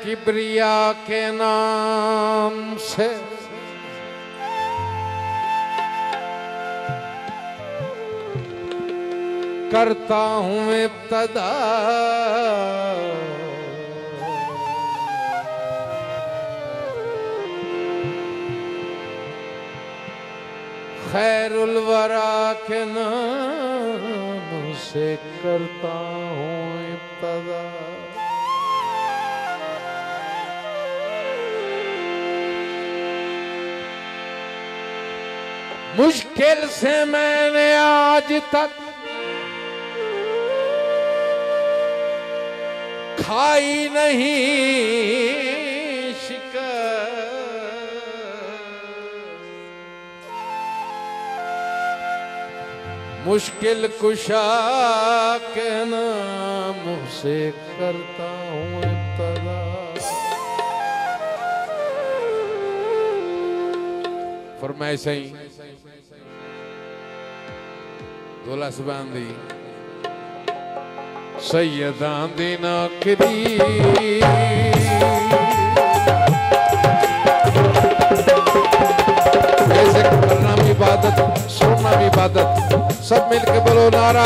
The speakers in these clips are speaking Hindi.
किबरिया के नाम से करता हूँ इब्तदा। खैरुल वरा के नाम से करता हूँ इब्तदा। मुश्किल से मैंने आज तक खाई नहीं शिकस्त। मुश्किल कुशा के नाम से करता हूँ इब्तदा। फरमाइश ही दोला सुबान दी सैयदां दी नौकरी ऐसे करना भी इबादत, सुनना भी इबादत। सब मिलके बोलो नारा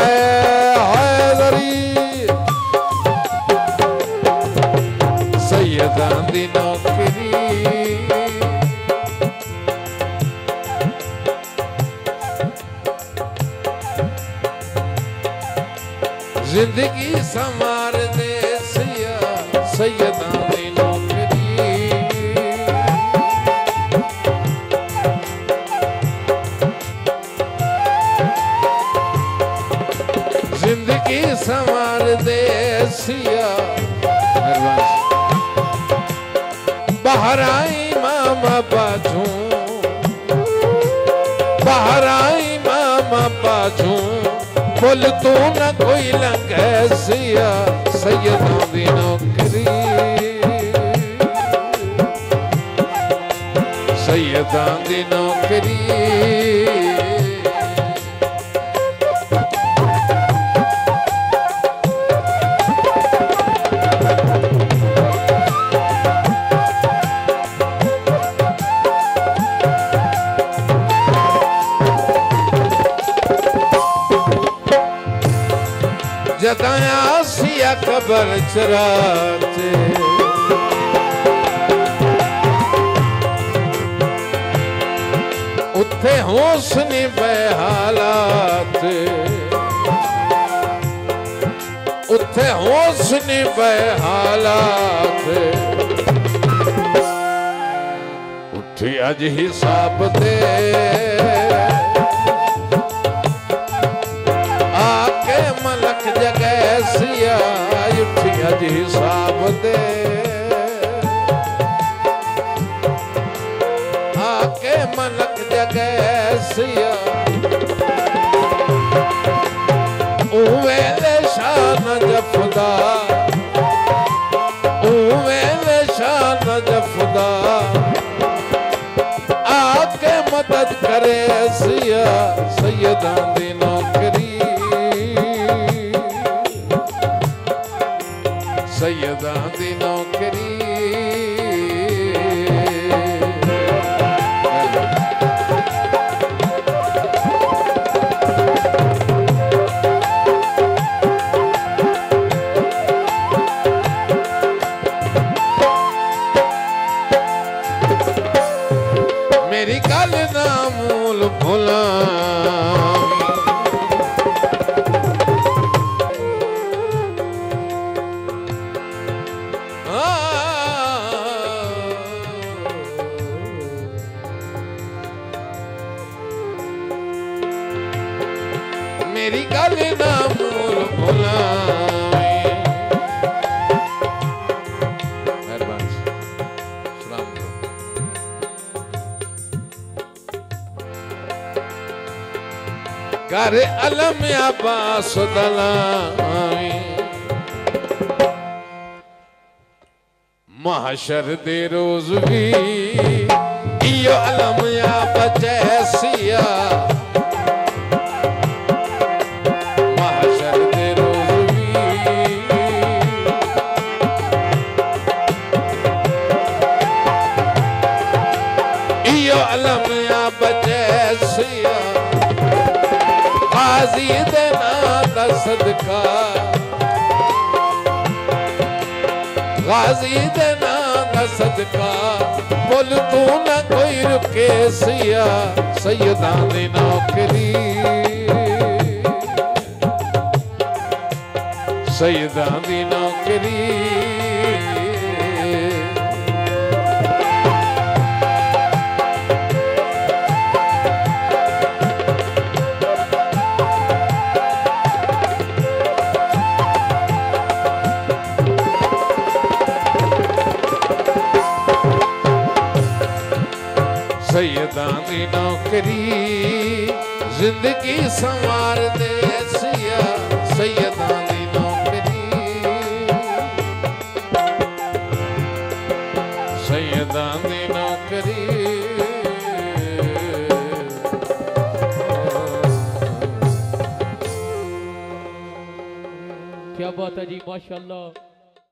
हैदरी। सैयदां दी नौकरी जिंदगी संवार दे सिया सैयदां दी नौकरी। जिंदगी संवार दे सिया बाहर आई मामा बाजू, बाहर आई मामा बाजू। बोल तू न कोई लंघे सिया सैयदां दी नौकरी। सैयदां दी नौकरी जदाया सिया कबर चराते उथे हुस्न बेहालात, उथे हुस्न बेहालात। उठी अज हिसाब दे आके मलक जगह सिया। उठी अज हिसाब दे आके मलक जगह सिया। उवेले शान जफदा, उवेले शान जफदा। आके मदद करे सिया सैयदां दी नौकरी। सैयदां दी नौकरी मेरी गल ना मूल भुला। मेरी गल ना मूल भुला। घर अलम अब्बास दलावी महशर दे रोज भी इयो अलम या बचे सिया। महशर दे रोज भी यो अलम या बजैसिया गाजी दे नाम दा सदका गाजी दे नाम दा सदका बोल तू ना कोई रुके सिया सैयदां दी नौकरी सैयदां दी नौकरी सैयदां दी नौकरी जिंदगी संवार दे सिया सैयदां दी नौकरी सैयदां दी नौकरी क्या बात है जी माशाल्लाह।